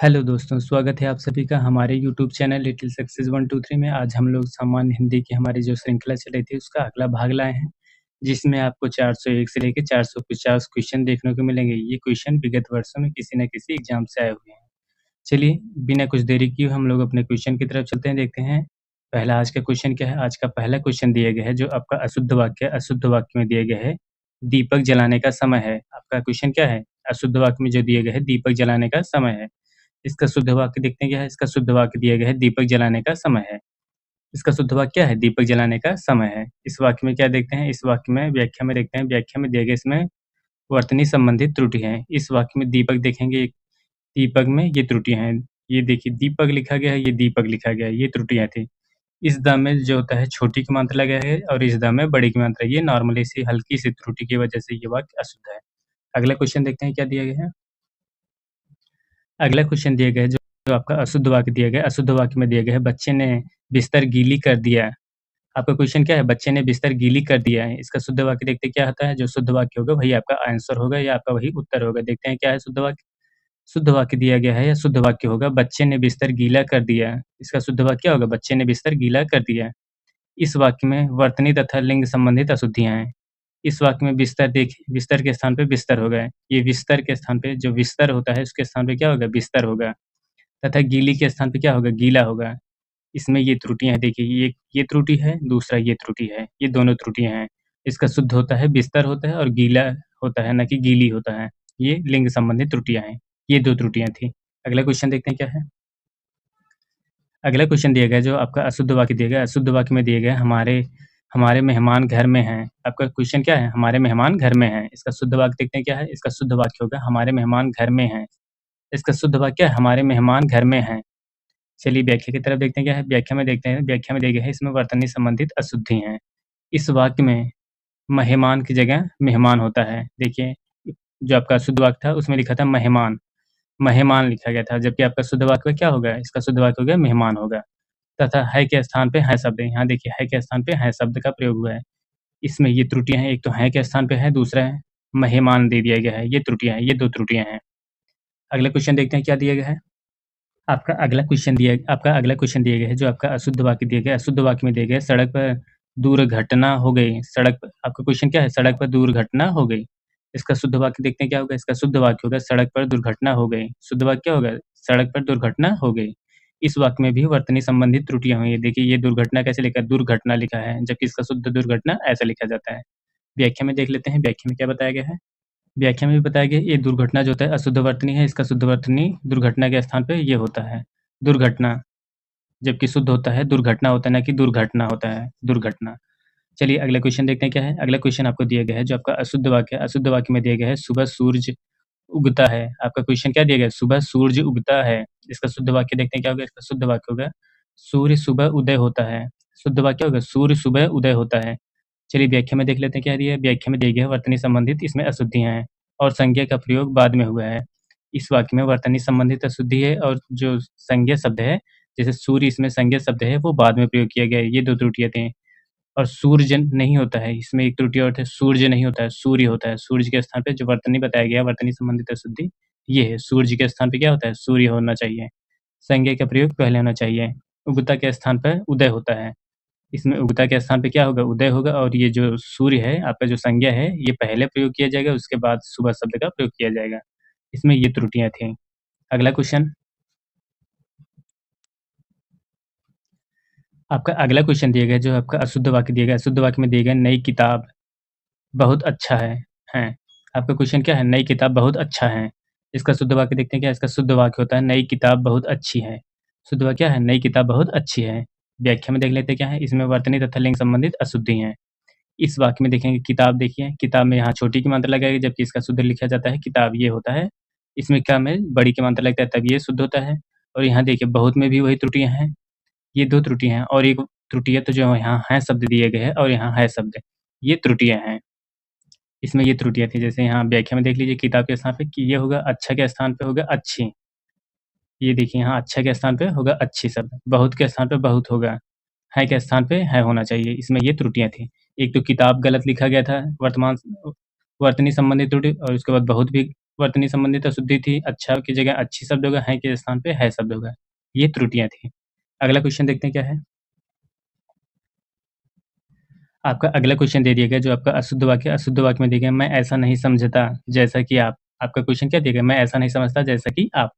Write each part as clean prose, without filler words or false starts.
Hello दोस्तों, स्वागत है आप सभी का हमारे यूट्यूब चैनल लिटिल सक्सेस 123 में। आज हम लोग सामान्य हिंदी की हमारी जो श्रृंखला चल रही थी उसका अगला भाग लाए हैं, जिसमें आपको 401 से लेके 450 क्वेश्चन देखने को मिलेंगे। ये क्वेश्चन विगत वर्षों में किसी न किसी एग्ज़ाम से आए हुए हैं। चलिए, बिना कुछ देरी किए हम लोग अपने क्वेश्चन की तरफ चलते हैं, देखते हैं। पहला आज का क्वेश्चन क्या है? आज का पहला क्वेश्चन दिया गया है जो आपका अशुद्ध वाक्य है। अशुद्ध वाक्य में दिया गया है, दीपक जलाने का समय है। आपका क्वेश्चन क्या है? अशुद्ध वाक्य में जो दिया गया है, दीपक जलाने का समय है। इसका शुद्ध वाक्य देखते हैं क्या है? इसका शुद्ध वाक्य दिया गया है, दीपक जलाने का समय है। इसका शुद्ध वाक्य क्या है? दीपक जलाने का समय है। इस वाक्य में क्या देखते हैं? इस वाक्य में व्याख्या में देखते हैं, व्याख्या में दिया गया इसमें वर्तनी संबंधित त्रुटि है। इस वाक्य में दीपक देखेंगे, दीपक में ये त्रुटियाँ हैं। ये देखिए दीपक लिखा गया है, ये दीपक लिखा गया है, ये त्रुटियाँ थी। इस द में जो होता है छोटी की मात्रा लगा है और इस द में बड़ी की मात्रा, ये नॉर्मली सी हल्की सी त्रुटि की वजह से ये वाक्य अशुद्ध है। अगला क्वेश्चन देखते हैं क्या दिया गया है? अगला क्वेश्चन दिया गया है जो आपका अशुद्ध वाक्य दिया गया है। अशुद्ध वाक्य में दिया गया है, बच्चे ने बिस्तर गीली कर दिया। आपका क्वेश्चन क्या है? बच्चे ने बिस्तर गीली कर दिया है। इसका शुद्ध वाक्य देखते हैं क्या होता है? जो शुद्ध वाक्य होगा वही आपका आंसर होगा या आपका वही उत्तर होगा। देखते हैं क्या है शुद्ध वाक्य? शुद्ध वाक्य दिया गया है या शुद्ध वाक्य होगा, बच्चे ने बिस्तर गीला कर दिया। इसका शुद्ध वाक्य क्या होगा? बच्चे ने बिस्तर गीला कर दिया। इस वाक्य में वर्तनी तथा लिंग संबंधित अशुद्धियाँ हैं। इस वाक्य में बिस्तर देखिए, बिस्तर के स्थान पे बिस्तर होगा। ये बिस्तर के स्थान पे जो बिस्तर होता है उसके स्थान पे क्या होगा? बिस्तर होगा। तथा गीली के स्थान पे क्या होगा? गीला होगा। इसमें ये त्रुटियाँ हैं, देखिए ये त्रुटि है, दूसरा ये त्रुटि है, ये दोनों त्रुटियाँ हैं। इसका शुद्ध होता है बिस्तर होता है और गीला होता है, ना कि गीली होता है। ये लिंग संबंधित त्रुटियाँ हैं। ये 2 त्रुटियाँ थी। अगला क्वेश्चन देखते हैं क्या है? अगला क्वेश्चन दिया गया है जो आपका अशुद्ध वाक्य दिया गया है। अशुद्ध वाक्य में दिया गया है, हमारे हमारे मेहमान घर में हैं। आपका क्वेश्चन क्या है? हमारे मेहमान घर में हैं। इसका शुद्ध वाक्य देखते हैं क्या है? इसका शुद्ध वाक्य होगा, हमारे मेहमान घर में हैं। इसका शुद्ध वाक्य क्या है? हमारे मेहमान घर में हैं। चलिए व्याख्या की तरफ देखते हैं क्या है? व्याख्या में देखते हैं, व्याख्या में दिया गया है इसमें वर्तनी संबंधित अशुद्धि हैं। इस वाक्य में मेहमान की जगह मेहमान होता है। देखिए, जो आपका शुद्ध वाक्य था उसमें लिखा था मेहमान, मेहमान लिखा गया था, जबकि आपका शुद्ध वाक्य क्या होगा? इसका शुद्ध वाक्य हो गया मेहमान होगा। तथा है के स्थान पे है शब्द है। यहाँ देखिए है के स्थान पे है शब्द का प्रयोग हुआ है। इसमें ये त्रुटियाँ हैं, एक तो है के स्थान पे है, दूसरा है मेहमान दे दिया गया है। ये त्रुटियाँ हैं, ये 2 त्रुटियाँ हैं। अगला क्वेश्चन देखते हैं क्या दिया गया है? आपका अगला क्वेश्चन दिया गया है जो आपका अशुद्ध वाक्य दिया गया है। अशुद्ध वाक्य में दिया गया है, सड़क पर दुर्घटना हो गई। सड़क पर आपका क्वेश्चन क्या है? सड़क पर दुर्घटना हो गई। इसका शुद्ध वाक्य देखते हैं क्या होगा? इसका शुद्ध वाक्य होगा, सड़क पर दुर्घटना हो गई। शुद्ध वाक्य क्या होगा? सड़क पर दुर्घटना हो गई। इस वाक्य में भी वर्तनी संबंधित त्रुटियाँ हुई हैं। देखिए ये दुर्घटना कैसे लिखा है? दुर्घटना लिखा है, जबकि इसका शुद्ध दुर्घटना ऐसा लिखा जाता है। व्याख्या में देख लेते हैं, व्याख्या में क्या बताया गया है? व्याख्या में भी बताया गया है, ये दुर्घटना जो होता है अशुद्ध वर्तनी है। इसका शुद्ध वर्तनी दुर्घटना के स्थान पे ये होता है, दुर्घटना। जबकि शुद्ध होता है दुर्घटना होता है, ना कि दुर्घटना होता है, दुर्घटना। चलिए अगला क्वेश्चन देखते हैं क्या है? अगला क्वेश्चन आपको दिया गया है जो आपका अशुद्ध वाक्य है। अशुद्ध वाक्य में दिया गया है, सुबह सूरज उगता है। आपका क्वेश्चन क्या दिया गया है? सुबह सूरज उगता है। इसका शुद्ध वाक्य देखते हैं क्या होगा? इसका शुद्ध वाक्य होगा, सूर्य सुबह उदय होता है। शुद्ध वाक्य होगा, सूर्य सुबह उदय होता है। चलिए व्याख्या में देख लेते हैं क्या दिया है? व्याख्या में दिया गया है, वर्तनी संबंधित इसमें अशुद्धियाँ हैं और संज्ञा का प्रयोग बाद में हुआ है। इस वाक्य में वर्तनी संबंधित अशुद्धि है और जो संज्ञा शब्द है, जैसे सूर्य इसमें संज्ञा शब्द है, वो बाद में प्रयोग किया गया है। ये 2 त्रुटियाँ थी। और सूर्य नहीं होता है, इसमें एक त्रुटि और है, सूर्य नहीं होता है, सूर्य होता है। सूर्य के स्थान पे जो वर्तनी बताया गया है, वर्तनी संबंधित अशुद्धि ये है। सूर्य के स्थान पे क्या होता है? सूर्य होना चाहिए। संज्ञा का प्रयोग पहले होना चाहिए। उगता के स्थान पर उदय होता है। इसमें उगता के स्थान पे क्या होगा? उदय होगा और ये जो सूर्य है, आपका जो संज्ञा है, ये पहले प्रयोग किया जाएगा, उसके बाद सुबह शब्द का प्रयोग किया जाएगा। इसमें ये त्रुटियाँ थी। अगला क्वेश्चन आपका अगला क्वेश्चन दिया गया है जो आपका अशुद्ध वाक्य दिया गया है। अशुद्ध वाक्य में दिया गया है, नई किताब बहुत अच्छा है, हैं। आपका क्वेश्चन क्या है? नई किताब बहुत अच्छा है। इसका शुद्ध वाक्य देखते हैं क्या है? इसका शुद्ध वाक्य होता है, नई किताब बहुत अच्छी है। शुद्ध वाक्य क्या है? नई किताब बहुत अच्छी है। व्याख्या में देख लेते हैं क्या है? इसमें वर्तनी तथा लिंग संबंधित अशुद्धि हैं। इस वाक्य में देखेंगे, किताब देखिए, किताब में यहाँ छोटी की मात्रा लगाएगी, जबकि इसका शुद्ध लिखा जाता है किताब, ये होता है। इसमें क्या में बड़ी की मात्रा लगता है, तब ये शुद्ध होता है। और यहाँ देखिए बहुत में भी वही त्रुटियाँ हैं। ये 2 त्रुटियाँ हैं और एक त्रुटियाँ तो जो यहाँ है शब्द दिए गए हैं और यहाँ है शब्द, ये त्रुटियाँ हैं। इसमें ये त्रुटियाँ थी, जैसे यहाँ व्याख्या में देख लीजिए, किताब के स्थान पे कि ये होगा, अच्छा के स्थान पे होगा अच्छी। ये देखिए यहाँ अच्छा के स्थान पे होगा अच्छी शब्द, बहुत के स्थान पे बहुत होगा, है के स्थान पे है होना चाहिए। इसमें ये त्रुटियाँ थी। एक तो किताब गलत लिखा गया था, वर्तनी संबंधी त्रुटि, और उसके बाद बहुत भी वर्तनी संबंधित अशुद्धि थी, अच्छा की जगह अच्छी शब्द होगा, हैं के स्थान पे है शब्द होगा। ये त्रुटियाँ थी। अगला क्वेश्चन देखते हैं क्या है? आपका अगला क्वेश्चन दे दिया गया जो आपका अशुद्ध वाक्य में दिया गया मैं ऐसा नहीं समझता जैसा कि आप। आपका क्वेश्चन क्या दिया गया? मैं ऐसा नहीं समझता जैसा कि आप।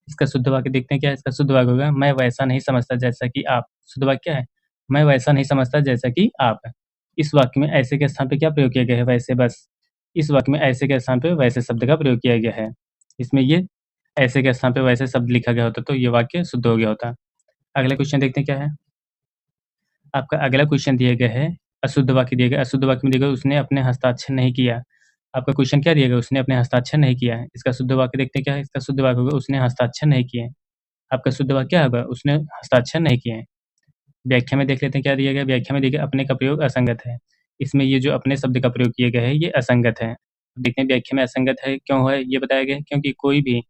इसका शुद्ध वाक्य देखते हैं क्या है? इसका शुद्ध वाक्य होगा मैं वैसा नहीं समझता जैसा कि आप। शुद्ध वाक्य क्या है? मैं वैसा नहीं समझता जैसा कि आप। इस वाक्य में ऐसे के स्थान पे क्या प्रयोग किया गया है? वैसे बस। इस वाक्य में ऐसे के स्थान पे वैसे शब्द का प्रयोग किया गया है। इसमें ये ऐसे के स्थान पे वैसे शब्द लिखा गया होता तो ये वाक्य शुद्ध हो गया होता। अगला क्वेश्चन देखते हैं क्या है? आपका अगला क्वेश्चन दिया गया है, अशुद्ध वाक्य दिया गया। अशुद्ध वाक्य में दिया गया उसने अपने हस्ताक्षर नहीं किया। आपका क्वेश्चन क्या दिया गया? उसने अपने हस्ताक्षर नहीं किया है। इसका शुद्ध वाक्य देखते हैं क्या है? इसका शुद्ध वाक्य होगा उसने हस्ताक्षर नहीं किए। आपका शुद्ध वाक्य क्या होगा? उसने हस्ताक्षर नहीं किए हैं। व्याख्या में देख लेते हैं क्या दिया गया? व्याख्या में देखिए अपने का प्रयोग असंगत है। इसमें ये जो अपने शब्द का प्रयोग किया गया है ये असंगत है। देखते हैं व्याख्या में असंगत है, क्यों है ये बताया गया है? क्योंकि कोई भी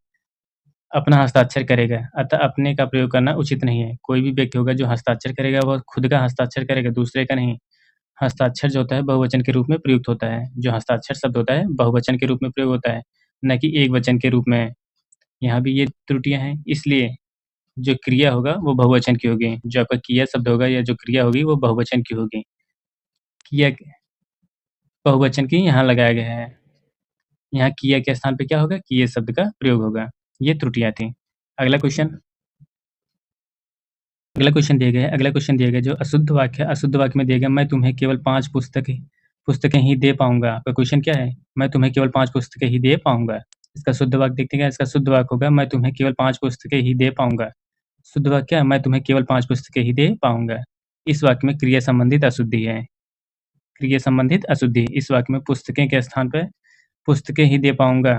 अपना हस्ताक्षर करेगा, अतः अपने का प्रयोग करना उचित नहीं है। कोई भी व्यक्ति होगा जो हस्ताक्षर करेगा वो खुद का हस्ताक्षर करेगा, दूसरे का नहीं। हस्ताक्षर जो होता है बहुवचन के रूप में प्रयुक्त होता है। जो हस्ताक्षर शब्द होता है बहुवचन के रूप में प्रयोग होता है, ना कि एकवचन के रूप में। यहाँ भी ये त्रुटियाँ हैं, इसलिए जो क्रिया होगा वो बहुवचन की होगी। जो आपका किया शब्द होगा या जो क्रिया होगी वो बहुवचन की होगी। किया बहुवचन की यहाँ लगाया गया है। यहाँ किया के स्थान पे क्या होगा? किए शब्द का प्रयोग होगा। ये त्रुटियाँ थी। अगला क्वेश्चन दिया गया है। अगला क्वेश्चन दिया गया है जो अशुद्ध वाक्य में दिया गया मैं तुम्हें केवल 5 पुस्तकें ही दे पाऊँगा। आपका क्वेश्चन क्या है? मैं तुम्हें केवल 5 पुस्तकें ही दे पाऊँगा। इसका शुद्ध वाक्य देखते हैं क्या? इसका शुद्ध वाक्य होगा मैं तुम्हें केवल 5 पुस्तकें ही दे पाऊँगा। शुद्ध वाक्य क्या है? मैं तुम्हें केवल 5 पुस्तकें ही दे पाऊँगा। इस वाक्य में क्रिया संबंधित अशुद्धि है। क्रिया संबंधित अशुद्धि। इस वाक्य में पुस्तकें के स्थान पे पुस्तकें ही दे पाऊँगा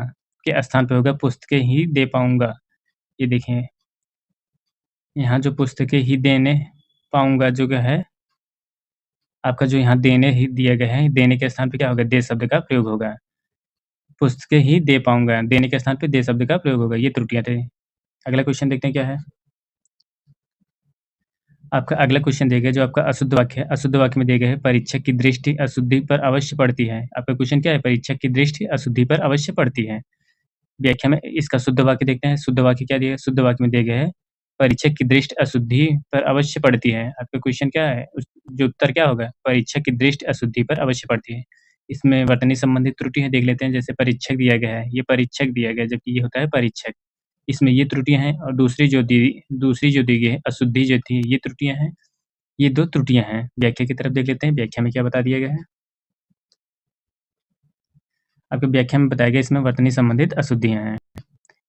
के स्थान पे होगा पुस्तकें ही दे पाऊँगा। ये देखिए, यहाँ जो पुस्तकें ही देने पाऊँगा जो क्या है, आपका जो यहाँ देने ही दिया गया है, देने के स्थान पे क्या होगा? दे शब्द का प्रयोग होगा। पुस्तकें ही दे पाऊँगा, देने के स्थान पे दे शब्द का प्रयोग होगा। ये त्रुटियाँ थे। अगला क्वेश्चन देखते हैं क्या है? आपका अगला क्वेश्चन दिया गया है जो आपका अशुद्ध वाक्य है। अशुद्ध वाक्य में दिया गया है परीक्षक की दृष्टि अशुद्धि पर अवश्य पड़ती है। आपका क्वेश्चन क्या है? परीक्षक की दृष्टि अशुद्धि पर अवश्य पड़ती है। व्याख्या में इसका शुद्ध वाक्य देखते हैं। शुद्ध वाक्य क्या दिया है? शुद्ध वाक्य में दिया गया है परीक्षक की दृष्टि अशुद्धि पर अवश्य पड़ती है। आपका क्वेश्चन क्या है? जो उत्तर क्या होगा? परीक्षक की दृष्टि अशुद्धि पर अवश्य पड़ती है। इसमें वर्तनी संबंधित त्रुटि है, देख लेते हैं। जैसे परीक्षक दिया गया है, ये परीक्षक दिया गया है, जबकि ये होता है परीक्षक। इसमें ये त्रुटियाँ हैं और दूसरी जो दी गई है अशुद्धि जो थी ये त्रुटियाँ हैं। ये 2 त्रुटियाँ हैं। व्याख्या की तरफ देख लेते हैं। व्याख्या में क्या बता दिया गया है? आपको व्याख्या में बताया गया इसमें वर्तनी संबंधित अशुद्धियाँ हैं।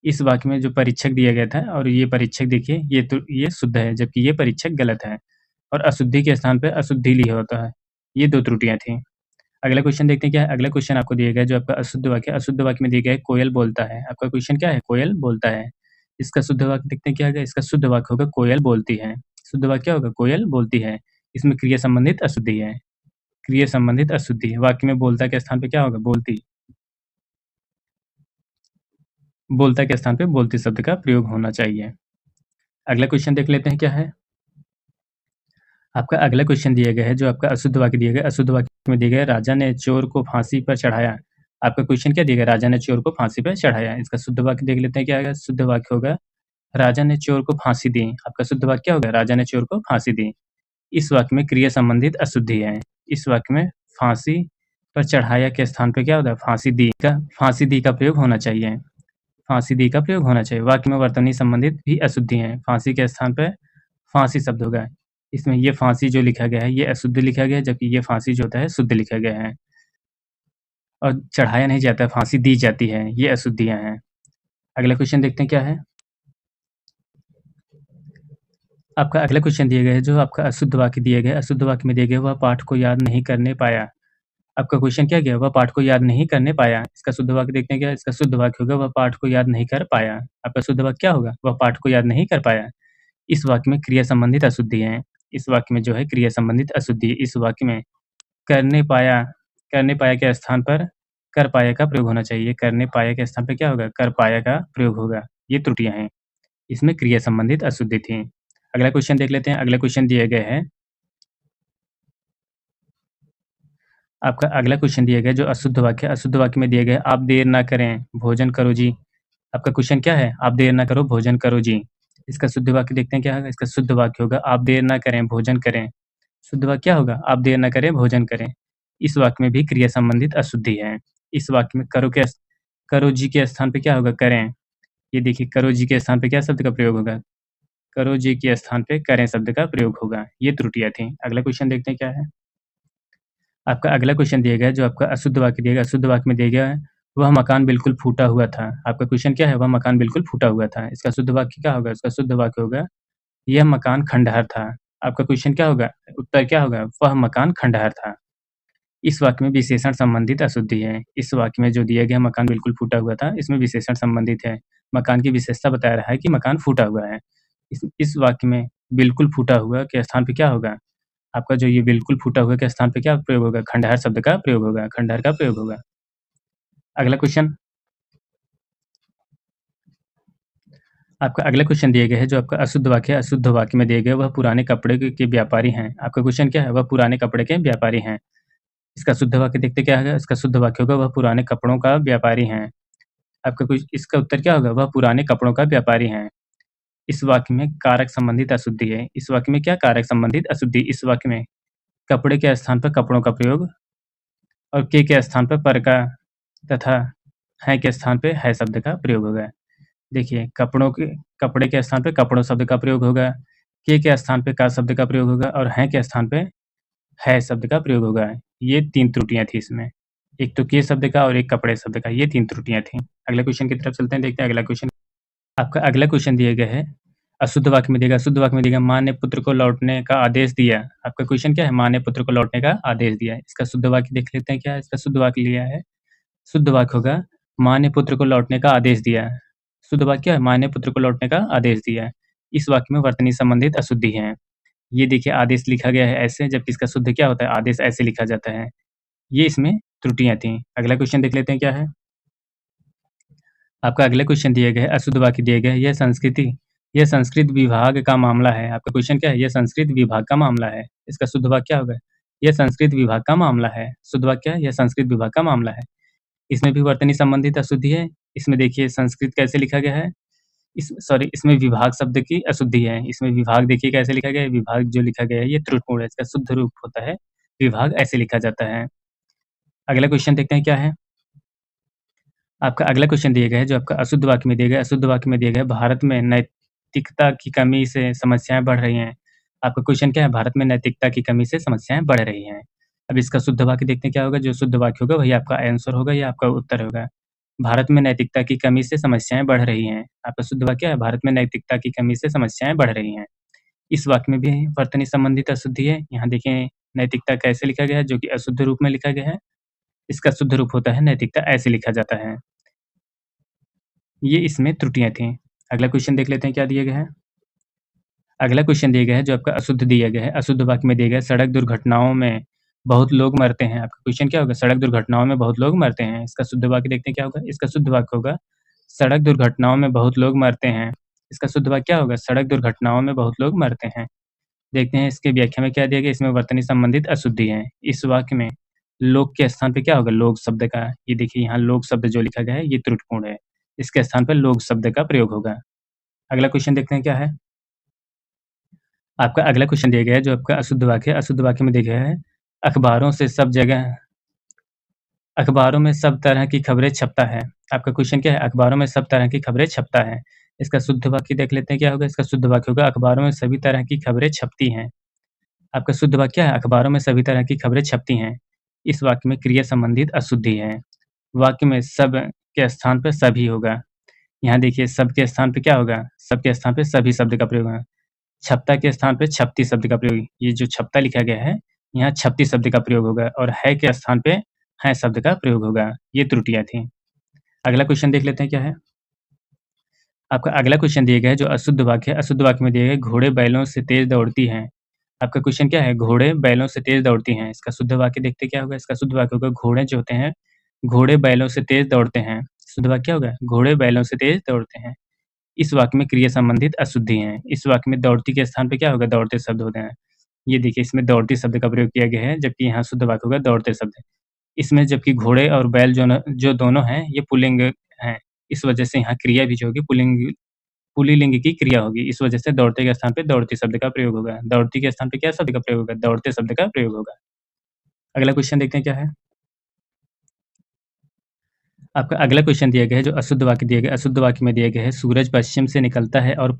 इस वाक्य में जो परीक्षक दिया गया था और ये परीक्षक देखिए ये शुद्ध है, जबकि ये परीक्षक गलत है और अशुद्धि के स्थान पे अशुद्धि लिया होता है। ये 2 त्रुटियाँ थी। अगला क्वेश्चन देखते हैं क्या है? अगला क्वेश्चन आपको दिया गया है जो आपका अशुद्ध वाक्य में दिया गया है कोयल बोलता है। आपका क्वेश्चन क्या है? कोयल बोलता है। इसका शुद्ध वाक्य देखते हैं क्या होगा? इसका शुद्ध वाक्य होगा कोयल बोलती है। शुद्ध वाक्य क्या होगा? कोयल बोलती है। इसमें क्रिया संबंधित अशुद्धि है। क्रिया संबंधित अशुद्धि है। वाक्य में बोलता के स्थान पे क्या होगा? बोलती। बोलता के स्थान पे बोलती शब्द का प्रयोग होना चाहिए। अगला क्वेश्चन देख लेते हैं क्या है? आपका अगला क्वेश्चन दिया गया है जो आपका अशुद्ध वाक्य दिया गया है। अशुद्ध वाक्य में दिया गया है राजा ने चोर को फांसी पर चढ़ाया। आपका क्वेश्चन क्या दिया गया? राजा ने चोर को फांसी पर चढ़ाया। इसका शुद्ध वाक्य देख लेते हैं क्या आएगा? शुद्ध वाक्य होगा राजा ने चोर को फांसी दी। आपका शुद्ध वाक्य क्या होगा? राजा ने चोर को फांसी दी। इस वाक्य में क्रिया संबंधित अशुद्धि है। इस वाक्य में फांसी पर चढ़ाया के स्थान पे क्या होता है? फांसी दी का प्रयोग होना चाहिए। फांसी दी का प्रयोग होना चाहिए। वाक्य में वर्तनी संबंधित भी अशुद्धि है। फांसी के स्थान पे फांसी शब्द होगा। इसमें ये फांसी जो लिखा गया है ये अशुद्ध लिखा गया है, जबकि ये फांसी जो होता है शुद्ध लिखा गया है। और चढ़ाया नहीं जाता है, फांसी दी जाती है। ये अशुद्धियाँ हैं। अगला क्वेश्चन देखते हैं क्या है? आपका अगला क्वेश्चन दिया गया है जो आपका अशुद्ध वाक्य दिया गया है। अशुद्ध वाक्य में दिया गया है वह पाठ को याद नहीं करने पाया। आपका क्वेश्चन क्या गया? वह पाठ को याद नहीं करने पाया। इसका शुद्ध वाक्य देखते हैं क्या? इसका शुद्ध वाक्य होगा वह पाठ को याद नहीं कर पाया। आपका शुद्ध वाक्य क्या होगा? वह पाठ को याद नहीं कर पाया। इस वाक्य में क्रिया संबंधित अशुद्धि है। इस वाक्य में जो है क्रिया संबंधित अशुद्धि है। इस वाक्य में करने पाया के स्थान पर कर पाया का प्रयोग होना चाहिए। करने पाया के स्थान पे क्या होगा? कर पाया का प्रयोग होगा। ये त्रुटियाँ हैं। इसमें क्रिया संबंधित अशुद्धि थी। अगला क्वेश्चन देख लेते हैं। अगला क्वेश्चन दिया गया है आपका अगला क्वेश्चन दिया गया है जो अशुद्ध वाक्य में दिया गया है, आप देर ना करें, भोजन करो जी। आपका क्वेश्चन क्या है? आप देर ना करो, भोजन करो जी। इसका शुद्ध वाक्य देखते हैं क्या होगा? इसका शुद्ध वाक्य होगा आप देर ना करें, भोजन करें। शुद्ध वाक्य क्या होगा? आप देर ना करें, भोजन करें। इस वाक्य में भी क्रिया संबंधित अशुद्धि है। इस वाक्य में करो जी के स्थान पे क्या होगा? करें। ये देखिए करो जी के स्थान पे क्या शब्द का प्रयोग होगा? करो जी के स्थान पे करें शब्द का प्रयोग होगा। ये त्रुटियाँ थी। अगला क्वेश्चन देखते हैं क्या है? आपका अगला क्वेश्चन दिया गया है जो आपका अशुद्ध वाक्य दिया गया, अशुद्ध वाक्य में दिया गया है, वह मकान बिल्कुल फूटा हुआ था। आपका क्वेश्चन क्या है? वह मकान बिल्कुल फूटा हुआ था। इसका शुद्ध वाक्य क्या होगा? इसका शुद्ध वाक्य होगा, यह मकान खंडहर था। आपका क्वेश्चन क्या होगा? उत्तर क्या होगा? वह मकान खंडहर था। इस वाक्य में विशेषण संबंधित अशुद्धि है। इस वाक्य में जो दिया गया मकान बिल्कुल फूटा हुआ था, इसमें विशेषण संबंधित है। मकान की विशेषता बता रहा है कि मकान फूटा हुआ है। इस वाक्य में बिल्कुल फूटा हुआ के स्थान पे क्या होगा? आपका जो ये बिल्कुल फूटा हुआ के स्थान पे क्या प्रयोग होगा? खंडहर शब्द का प्रयोग होगा, खंडहर का प्रयोग होगा। अगला क्वेश्चन आपका अगला क्वेश्चन दिया गया है जो आपका अशुद्ध वाक्य में दिया गया है, वह पुराने कपड़े के व्यापारी हैं। आपका क्वेश्चन क्या है? वह पुराने कपड़े के व्यापारी हैं। इसका शुद्ध वाक्य देखते क्या होगा? इसका शुद्ध वाक्य होगा, वह पुराने कपड़ों का व्यापारी हैं। आपका कुछ इसका उत्तर क्या होगा? वह पुराने कपड़ों का व्यापारी हैं। इस वाक्य में कारक संबंधित अशुद्धि है। इस वाक्य में क्या कारक संबंधित अशुद्धि? इस वाक्य में कपड़े के स्थान पर कपड़ों का प्रयोग और के स्थान पर का तथा हैं के स्थान पे है शब्द का प्रयोग होगा। देखिए कपड़े के स्थान पे कपड़ों शब्द का प्रयोग होगा, के स्थान पे का शब्द का प्रयोग होगा और हैं के स्थान पे है शब्द का प्रयोग होगा। ये 3 त्रुटियाँ थी इसमें। एक तो के शब्द का और एक कपड़े शब्द का, ये 3 त्रुटियाँ थी। अगले क्वेश्चन की तरफ चलते हैं, देखते हैं अगला क्वेश्चन। आपका अगला क्वेश्चन दिया गया है, अशुद्ध वाक्य में दिया गया माँ ने पुत्र को लौटने का आदेश दिया। आपका क्वेश्चन क्या है? माँ ने पुत्र को लौटने का आदेश दिया। इसका शुद्ध वाक्य देख लेते हैं क्या है? इसका शुद्ध वाक्य लिया है, शुद्ध वाक्य होगा, माँ ने पुत्र को लौटने का आदेश दिया। शुद्ध वाक्य क्या है? माँ ने पुत्र को लौटने का आदेश दिया। इस वाक्य में वर्तनी संबंधित अशुद्धि है। ये देखिए आदेश लिखा गया है ऐसे, जबकि इसका शुद्ध क्या होता है? आदेश ऐसे लिखा जाता है। ये इसमें त्रुटियाँ थी। अगला क्वेश्चन देख लेते हैं क्या है? आपका अगला क्वेश्चन दिया गया है, अशुद्ध वाक्य दिया गया है, यह संस्कृत विभाग का मामला है। आपका क्वेश्चन क्या है? यह संस्कृत विभाग का मामला है। इसका शुद्ध वाक्य क्या होगा? यह संस्कृत विभाग का मामला है। शुद्ध वाक्य क्या है? यह संस्कृत विभाग का मामला है। इसमें भी वर्तनी संबंधित अशुद्धि है। इसमें देखिए संस्कृत कैसे लिखा गया है? इसमें विभाग शब्द की अशुद्धि है। इसमें विभाग देखिए कैसे लिखा गया है? विभाग जो लिखा गया है ये त्रुटिपूर्ण है। इसका शुद्ध रूप होता है विभाग, ऐसे लिखा जाता है। अगला क्वेश्चन देखते हैं क्या है? आपका अगला क्वेश्चन दिया गया है जो आपका अशुद्ध वाक्य में दिया गया है। अशुद्ध वाक्य में दिया गया है, भारत में नैतिकता की कमी से समस्याएँ बढ़ रही हैं। आपका क्वेश्चन क्या है? भारत में नैतिकता की कमी से समस्याएँ बढ़ रही हैं। अब इसका शुद्ध वाक्य देखते हैं क्या होगा? जो शुद्ध वाक्य होगा वही आपका आंसर होगा या आपका उत्तर होगा। भारत में नैतिकता की कमी से समस्याएँ बढ़ रही हैं। आपका शुद्ध वाक्य है, भारत में नैतिकता की कमी से समस्याएँ बढ़ रही हैं। इस वाक्य में भी वर्तनी संबंधित अशुद्धि है। यहाँ देखें नैतिकता कैसे लिखा गया है? जो कि अशुद्ध रूप में लिखा गया है। इसका शुद्ध रूप होता है नैतिकता, ऐसे लिखा जाता है। ये इसमें त्रुटियाँ थीं। अगला क्वेश्चन देख लेते हैं क्या दिया गया है? अगला क्वेश्चन दिया गया है जो आपका अशुद्ध दिया गया है। अशुद्ध वाक्य में दिया गया है, सड़क दुर्घटनाओं में बहुत लोग मरते हैं। आपका क्वेश्चन क्या होगा? सड़क दुर्घटनाओं में बहुत लोग मरते हैं। इसका शुद्ध वाक्य देखते हैं क्या होगा? इसका शुद्ध वाक्य होगा, सड़क दुर्घटनाओं में बहुत लोग मरते हैं। इसका शुद्ध वाक्य क्या होगा? सड़क दुर्घटनाओं में बहुत लोग मरते हैं। देखते हैं इसके व्याख्या में क्या दिया गया? इसमें वर्तनी संबंधित अशुद्धि है। इस वाक्य में लोग के स्थान पे क्या होगा? लोग शब्द का, ये देखिए यहाँ लोग शब्द जो लिखा गया है ये त्रुटिपूर्ण है। इसके स्थान पर लोग शब्द का प्रयोग होगा। अगला क्वेश्चन देखते हैं क्या है? आपका अगला क्वेश्चन दिया गया है जो आपका अशुद्ध वाक्य है। अशुद्ध वाक्य में दिया गया है, अखबारों से सब जगह अखबारों में सब तरह की खबरें छपता है। आपका क्वेश्चन क्या है? अखबारों में सब तरह की खबरें छपता है। इसका शुद्ध वाक्य देख लेते हैं क्या होगा? इसका शुद्ध वाक्य होगा, अखबारों में सभी तरह की खबरें छपती हैं। आपका शुद्ध वाक्य क्या है? अखबारों में सभी तरह की खबरें छपती हैं। इस वाक्य में क्रिया संबंधित अशुद्धि है। वाक्य में सब के स्थान पे सभी होगा। यहाँ देखिए सब के स्थान पे क्या होगा? सब के स्थान पे सभी शब्द का प्रयोग होगा। छपता के स्थान पे छपती शब्द का प्रयोग, ये जो छपता लिखा गया है, यहाँ छपती शब्द का प्रयोग होगा और है के स्थान पे हैं शब्द का प्रयोग होगा। ये त्रुटियाँ थीं। अगला क्वेश्चन देख लेते हैं क्या है? आपका अगला क्वेश्चन दिया गया है जो अशुद्ध वाक्य है। अशुद्ध वाक्य में दिया गया है, घोड़े बैलों से तेज़ दौड़ती हैं। आपका क्वेश्चन क्या है? घोड़े बैलों से तेज़ दौड़ती हैं। इसका शुद्ध वाक्य देखते क्या होगा? इसका शुद्ध वाक्य होगा, घोड़े जो होते हैं, घोड़े बैलों से तेज़ दौड़ते हैं। शुद्ध वाक्य क्या होगा? घोड़े बैलों से तेज़ दौड़ते हैं। इस वाक्य में क्रिया संबंधित अशुद्धि हैं। इस वाक्य में दौड़ती के स्थान पे क्या होगा? दौड़ते शब्द होते हैं। ये देखिए इसमें दौड़ती शब्द का प्रयोग किया गया है, जबकि यहाँ शुद्ध वाक्य होगा दौड़ते शब्द। इसमें जबकि घोड़े और बैल जो दोनों हैं, ये पुल्लिंग हैं। इस वजह से यहाँ क्रिया भी जो होगी पुल्लिंग की क्रिया होगी। इस वजह से दौड़ते के स्थान पे दौड़ती शब्द का प्रयोग होगा। दौड़ती के स्थान पे क्या शब्द का प्रयोग होगा? दौड़ते शब्द का प्रयोग होगा। अगला क्वेश्चन देखते हैं क्या है? आपका अगला क्वेश्चन दिया गया है जो अशुद्ध वाक्य दिया गया है। अशुद्ध वाक्य में दिया गया है सूरज पश्चिम से निकलता है और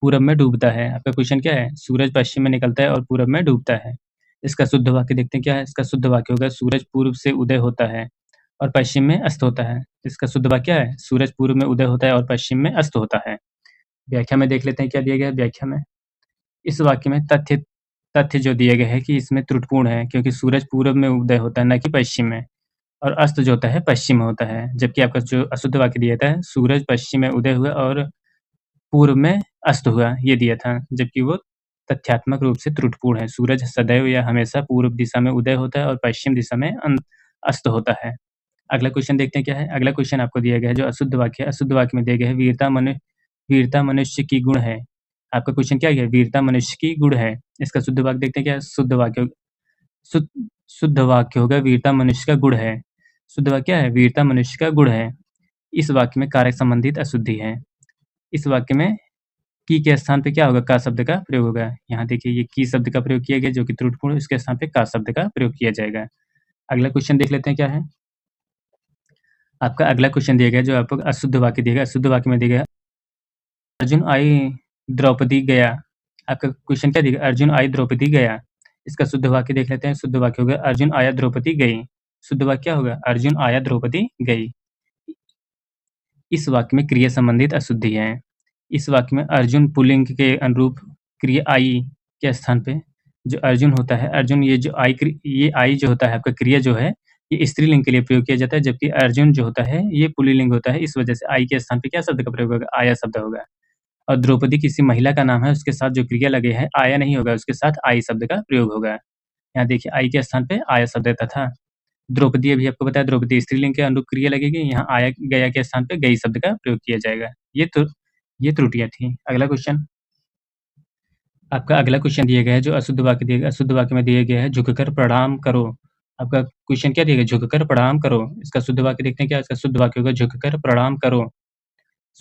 पूरब में डूबता है। आपका क्वेश्चन क्या है? सूरज पश्चिम में निकलता है और पूरब में डूबता है। इसका शुद्ध वाक्य देखते हैं क्या है? इसका शुद्ध वाक्य होगा सूरज पूर्व से उदय होता है और पश्चिम में अस्त होता है। इसका शुद्ध वाक्य क्या है? सूरज पूर्व में उदय होता है और पश्चिम में अस्त होता है। व्याख्या में देख लेते हैं क्या दिया गया है व्याख्या में। इस वाक्य में तथ्य जो दिए गए हैं कि इसमें त्रुटिपूर्ण है क्योंकि सूरज पूरब में उदय होता है, ना कि पश्चिम में। और अस्त जो होता है पश्चिम में होता है। जबकि आपका जो अशुद्ध वाक्य दिया था सूरज पश्चिम में उदय हुआ और पूर्व में अस्त हुआ, ये दिया था। जबकि वो तथ्यात्मक रूप से त्रुटिपूर्ण है। सूरज सदैव या हमेशा पूर्व दिशा में उदय होता है और पश्चिम दिशा में अस्त होता है। अगला क्वेश्चन देखते हैं क्या है? अगला क्वेश्चन आपको दिया गया है जो अशुद्ध वाक्य है। अशुद्ध वाक्य में दिया गया है वीरता मनुष्य की गुण है। आपका क्वेश्चन क्या है? वीरता मनुष्य की गुण है। इसका शुद्ध वाक्य देखते हैं क्या है? शुद्ध शुद्ध वाक्य होगा वीरता मनुष्य का गुण है। शुद्ध वाक्य क्या है? वीरता मनुष्य का गुण है। इस वाक्य में कारक संबंधित अशुद्धि है। इस वाक्य में की के स्थान पे क्या होगा? का शब्द का प्रयोग होगा। यहाँ देखिए ये की शब्द का प्रयोग किया गया जो कि त्रुटिपूर्ण है, इसके स्थान पे का शब्द का प्रयोग किया जाएगा। अगला क्वेश्चन देख लेते हैं क्या है? आपका अगला क्वेश्चन दिया गया जो आपको अशुद्ध वाक्य दिया गया। अशुद्ध वाक्य में दिया गया अर्जुन आई द्रौपदी गया। आपका क्वेश्चन क्या दिया? अर्जुन आई द्रौपदी गया। इसका शुद्ध वाक्य देख लेते हैं। शुद्ध वाक्य होगा अर्जुन आया द्रौपदी गई। शुद्ध वाक्य क्या होगा? अर्जुन आया द्रौपदी गई। इस वाक्य में क्रिया संबंधित अशुद्धि है। इस वाक्य में अर्जुन पुल्लिंग के अनुरूप क्रिया आई के स्थान पे जो अर्जुन होता है, अर्जुन ये आई जो होता है आपका क्रिया जो है, ये स्त्रीलिंग के लिए प्रयोग किया जाता है, जबकि अर्जुन जो होता है ये पुल्लिंग होता है। इस वजह से आई के स्थान पे क्या शब्द का प्रयोग होगा? आया शब्द होगा। और द्रौपदी किसी महिला का नाम है, उसके साथ जो क्रिया लगे है आया नहीं होगा, उसके साथ आई शब्द का प्रयोग होगा। यहाँ देखिए आई के स्थान पे आया शब्द तथा द्रौपदी अभी आपको बताया द्रौपदी स्त्रीलिंग के अनुरूप क्रिया लगेगी, यहाँ आया गया के स्थान पे गई शब्द का प्रयोग किया जाएगा। ये त्रुटियाँ थी। अगला क्वेश्चन आपका अगला क्वेश्चन दिया गया है जो अशुद्ध वाक्य दिया गया। अशुद्ध वाक्य में दिया गया है झुककर प्रणाम करो। आपका क्वेश्चन क्या दिया गया? झुककर प्रणाम करो। इसका शुद्ध वाक्य देखते हैं क्या? इसका शुद्ध वाक्य होगा झुककर प्रणाम करो।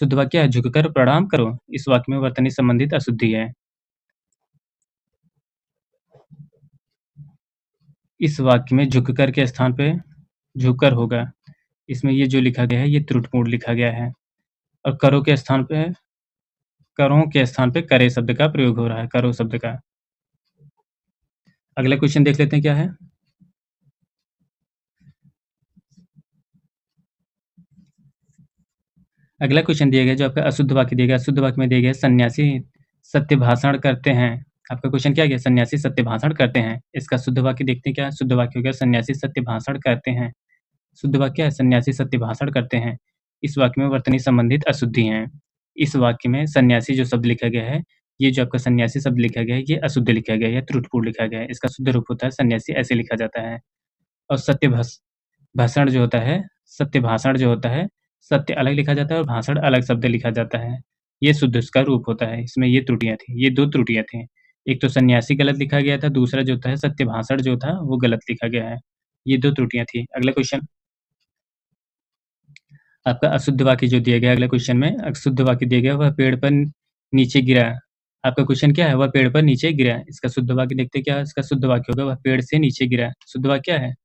शुद्ध वाक्य है झुककर प्रणाम करो। इस वाक्य में वर्तनी संबंधित अशुद्धि है। इस वाक्य में झुककर के स्थान पे झुककर होगा। इसमें ये जो लिखा गया है ये त्रुटिपूर्ण लिखा गया है और करों के स्थान पे करे शब्द का प्रयोग हो रहा है, करो शब्द का। अगला क्वेश्चन देख लेते हैं क्या है? अगला क्वेश्चन दिया गया जो आपका अशुद्ध वाक्य दिया गया। अशुद्ध वाक्य में दिया गया सन्यासी सत्य भाषण करते हैं। आपका क्वेश्चन क्या गया? सन्यासी सत्य भाषण करते हैं। इसका शुद्ध वाक्य देखते हैं क्या? शुद्ध वाक्य हो गया सन्यासी सत्य भाषण करते हैं। शुद्ध वाक्य क्या है? सन्यासी सत्य भाषण करते हैं। इस वाक्य में वर्तनी संबंधित अशुद्धि हैं। इस वाक्य में सन्यासी जो शब्द लिखा गया है, ये जो आपका सन्यासी शब्द लिखा गया है, ये अशुद्ध लिखा गया है या त्रुटिपूर्ण लिखा गया है। इसका शुद्ध रूप होता है सन्यासी ऐसे लिखा जाता है। और भाषण जो होता है, सत्य भाषण जो होता है, सत्य अलग लिखा जाता है और भाषण अलग शब्द लिखा जाता है। ये शुद्ध उसका रूप होता है। इसमें ये त्रुटियाँ थी, ये 2 त्रुटियाँ थी। एक तो सन्यासी गलत लिखा गया था, दूसरा जो था सत्य भाषण जो था वो गलत लिखा गया है। ये 2 त्रुटियाँ थी। अगला क्वेश्चन आपका अशुद्ध वाक्य जो दिया गया अगले क्वेश्चन में अशुद्ध वाक्य दिया गया वह पेड़ पर नीचे गिरा। आपका क्वेश्चन क्या है? वह पेड़ पर नीचे गिरा। इसका शुद्ध वाक्य देखते हैं क्या है? इसका शुद्ध वाक्य होगा वह पेड़ से नीचे गिरा। शुद्ध वाक्य क्या है?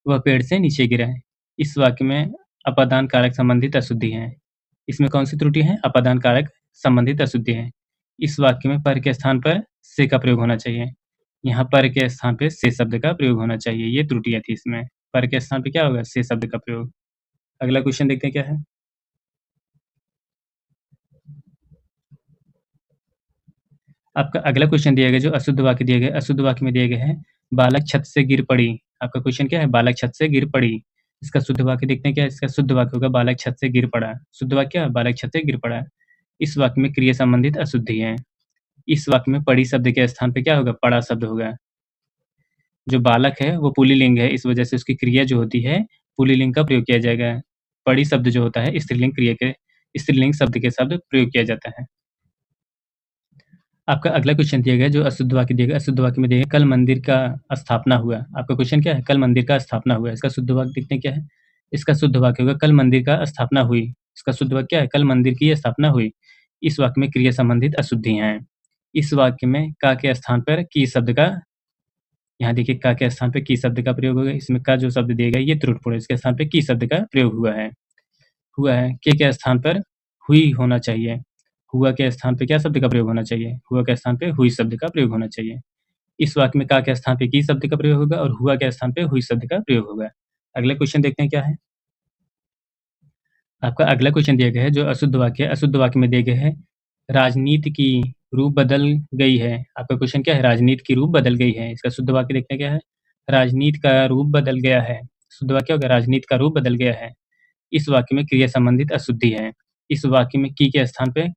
वह पेड़ से नीचे गिरा है। इस वाक्य में अपादान कारक संबंधित अशुद्धि है। इसमें कौन सी त्रुटि है? अपादान कारक संबंधित अशुद्धि है। इस वाक्य में पर के स्थान पर से का प्रयोग होना चाहिए। यहाँ पर के स्थान पे से शब्द का प्रयोग होना चाहिए। ये त्रुटियाँ थी इसमें। पर के स्थान पे क्या होगा? से शब्द का प्रयोग। अगला क्वेश्चन देखते हैं क्या है? आपका अगला क्वेश्चन दिया गया जो अशुद्ध वाक्य दिया गया। अशुद्ध वाक्य में दिया गया है बालक छत से गिर पड़ी। आपका क्वेश्चन क्या है? बालक छत से गिर पड़ी। इसका शुद्ध वाक्य देखते हैं क्या है? इसका शुद्ध वाक्य होगा बालक छत से गिर पड़ा। शुद्ध वाक्य क्या है? बालक छत से गिर पड़ा। इस वाक्य में क्रिया संबंधित अशुद्धि है। इस वाक्य में पड़ी शब्द के स्थान पे क्या होगा? पड़ा शब्द होगा। जो बालक है वो पुल्लिंग है, इस वजह से उसकी क्रिया जो होती है पुल्लिंग का प्रयोग किया जाएगा। पड़ी शब्द जो होता है स्त्रीलिंग शब्द के शब्द प्रयोग किया जाता है। आपका अगला क्वेश्चन दिया गया है, जो अशुद्ध वाक्य दिया गया, अशुद्ध वाक्य में दिया गया कल मंदिर का स्थापना हुआ। आपका क्वेश्चन क्या है? कल मंदिर का स्थापना हुआ। इसका शुद्ध वाक्य देखते हैं क्या है? इसका शुद्ध वाक्य होगा कल मंदिर का स्थापना हुई। इसका शुद्ध वाक्य क्या है? कल मंदिर की स्थापना हुई। इस वाक्य में क्रिया संबंधित अशुद्धियाँ हैं। इस वाक्य में का के स्थान पर की शब्द का, यहाँ देखिए का के स्थान पे की शब्द का प्रयोग होगा। इसमें का जो शब्द दिया गया है ये त्रुटिपूर्ण है। इसके स्थान पे की शब्द का प्रयोग हुआ है। के स्थान पर हुई होना चाहिए। हुआ के स्थान पे क्या शब्द का प्रयोग होना चाहिए? हुआ के स्थान पे हुई शब्द का प्रयोग होना चाहिए। इस वाक्य में का के स्थान पे की शब्द का प्रयोग होगा और हुआ के स्थान पे हुई शब्द का प्रयोग होगा। अगला क्वेश्चन देखते हैं क्या है? आपका अगला क्वेश्चन दिया गया है, जो अशुद्ध वाक्य है, अशुद्ध वाक्य में दिया गया है राजनीति की रूप बदल गई है। आपका क्वेश्चन क्या है? राजनीति की रूप बदल गई है। इसका शुद्ध वाक्य देखते हैं क्या है? राजनीति का रूप बदल गया है। शुद्ध वाक्य क्या होगा? राजनीति का रूप बदल गया है। इस वाक्य में क्रिया संबंधित अशुद्धि है। इस वाक्य में की के स्थान पे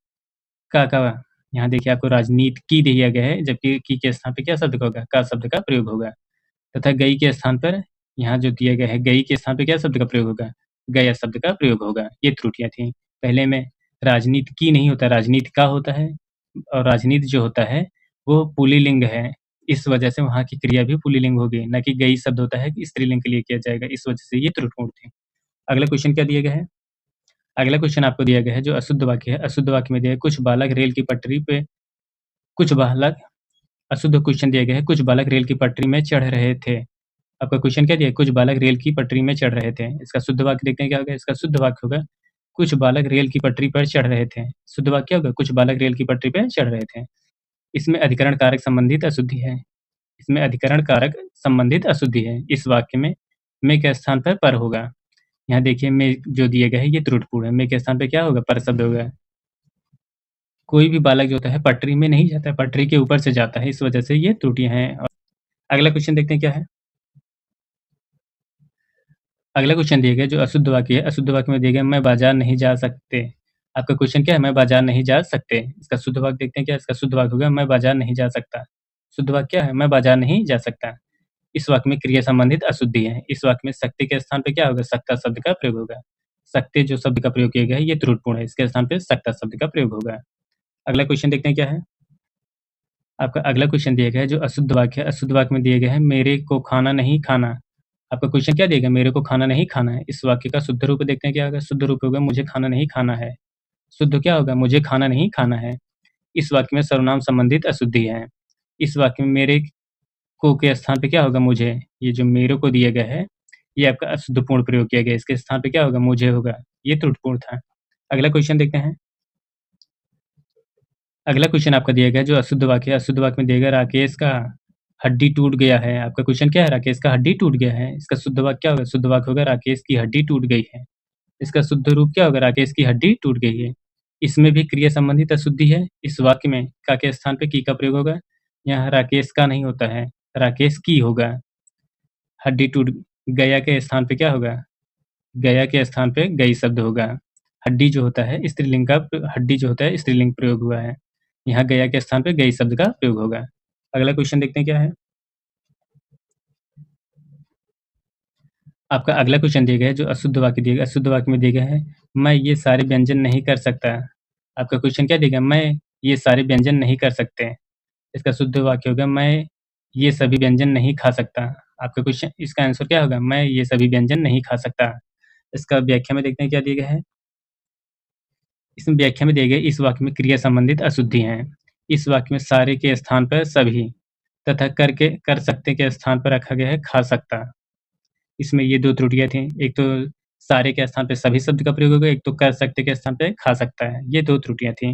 का यहाँ देखिए आपको राजनीति की दिया गया है, जबकि की के स्थान पे क्या शब्द का होगा? का शब्द का प्रयोग होगा। तथा गई के स्थान पर यहाँ जो दिया गया है, गई के स्थान पे क्या शब्द का प्रयोग होगा? गया शब्द का प्रयोग होगा। ये त्रुटियाँ थीं। पहले में राजनीति की नहीं होता, राजनीति का होता है और राजनीति जो होता है, वो पुल्लिंग है। इस वजह से वहाँ की क्रिया भी पुल्लिंग होगी, ना कि गई शब्द होता है कि स्त्रीलिंग के लिए किया जाएगा। इस वजह से ये त्रुटिपूर्ण थी। अगला क्वेश्चन क्या दिया गया है? अगला क्वेश्चन आपको दिया गया है, जो अशुद्ध वाक्य है, अशुद्ध वाक्य में दिया है कुछ बालक रेल की पटरी पे कुछ बालक अशुद्ध क्वेश्चन दिया गया है, कुछ बालक रेल की पटरी में चढ़ रहे थे। आपका क्वेश्चन क्या दिया है? कुछ बालक रेल की पटरी में चढ़ रहे थे। इसका शुद्ध वाक्य देखते हैं क्या होगा? इसका शुद्ध वाक्य होगा कुछ बालक रेल की पटरी पर चढ़ रहे थे। शुद्ध वाक्य क्या होगा? कुछ बालक रेल की पटरी पे चढ़ रहे थे। इसमें अधिकरण कारक संबंधित अशुद्धि है। इसमें अधिकरण कारक संबंधित अशुद्धि है। इस वाक्य में के स्थान पर होगा। यहाँ देखिए में जो दिया गया है ये त्रुटिपूर्ण है। में के स्थान पे क्या होगा? पर शब्द होगा। कोई भी बालक जो होता है पटरी में नहीं जाता है, पटरी के ऊपर से जाता है। इस वजह से ये त्रुटियाँ हैं। और अगला क्वेश्चन देखते हैं क्या है? अगला क्वेश्चन दिया गया, जो अशुद्ध वाक्य है, अशुद्ध वाक्य में दिया गया मैं बाज़ार नहीं जा सकते। आपका क्वेश्चन क्या है? मैं बाज़ार नहीं जा सकते। इसका शुद्ध वाक्य देखते हैं क्या है? इसका शुद्ध वाक्य होगा मैं बाज़ार नहीं जा सकता। शुद्ध वाक्य क्या है? मैं बाज़ार नहीं जा सकता। इस वाक्य में क्रिया संबंधित अशुद्धि है। इस वाक्य में सकते के स्थान पे क्या होगा? सकता शब्द का प्रयोग होगा। सकते जो शब्द का प्रयोग किया गया है ये त्रुटिपूर्ण है। इसके स्थान पे सकता शब्द का प्रयोग होगा। अगला क्वेश्चन देखते हैं क्या है? आपका अगला क्वेश्चन दिया गया है, जो अशुद्ध वाक्य है, अशुद्ध वाक्य में दिया गया है मेरे को खाना नहीं खाना। आपका क्वेश्चन क्या दिया गया? मेरे को खाना नहीं खाना है। इस वाक्य का शुद्ध रूप देखते हैं क्या होगा? शुद्ध रूप होगा मुझे खाना नहीं खाना है। शुद्ध क्या होगा? मुझे खाना नहीं खाना है। इस वाक्य में सर्वनाम संबंधित अशुद्धि है। इस वाक्य में मेरे को के स्थान पे क्या होगा? मुझे। ये जो मेरे को दिया गया है, ये आपका अशुद्धपूर्ण प्रयोग किया गया है। इसके स्थान पे क्या होगा? मुझे होगा। ये त्रुटिपूर्ण था। अगला क्वेश्चन देखते हैं। अगला क्वेश्चन आपका दिया गया है, जो अशुद्ध वाक्य है, अशुद्ध वाक्य में दिया गया राकेश का हड्डी टूट गया है। आपका क्वेश्चन क्या है? राकेश का हड्डी टूट गया है। इसका शुद्ध वाक्य क्या होगा? शुद्ध वाक्य होगा राकेश की हड्डी टूट गई है। इसका शुद्ध रूप क्या होगा? राकेश की हड्डी टूट गई है। इसमें भी क्रिया संबंधित अशुद्धि है। इस वाक्य में का के स्थान पे की का प्रयोग होगा। यहाँ राकेश का नहीं होता है, राकेश की होगा। हड्डी टूट गया के स्थान पे क्या होगा? गया के स्थान पे गई शब्द होगा। हड्डी जो होता है स्त्रीलिंग का हड्डी जो होता है स्त्रीलिंग प्रयोग हुआ है। यहाँ गया के स्थान पे गई शब्द का प्रयोग होगा। अगला क्वेश्चन देखते हैं क्या है? आपका अगला क्वेश्चन दिया गया है, जो अशुद्ध वाक्य दिया गया, अशुद्ध वाक्य में दिया गया है मैं ये सारे व्यंजन नहीं कर सकता। आपका क्वेश्चन क्या दिया गया? मैं ये सारे व्यंजन नहीं कर सकते। इसका शुद्ध वाक्य होगा मैं ये सभी व्यंजन नहीं खा सकता। आपका क्वेश्चन इसका आंसर क्या होगा? मैं ये सभी व्यंजन नहीं खा सकता। इसका व्याख्या में देखते हैं क्या दिया गया है? इसमें व्याख्या में दिए गए इस वाक्य में क्रिया संबंधित अशुद्धि हैं। इस वाक्य में सारे के स्थान पर सभी तथा कर सकते के स्थान पर रखा गया है खा सकता। इसमें ये 2 त्रुटियाँ थीं। एक तो सारे के स्थान पे सभी शब्द का प्रयोग होगा, एक तो कर सकते के स्थान पे खा सकता है। ये 2 त्रुटियाँ थीं।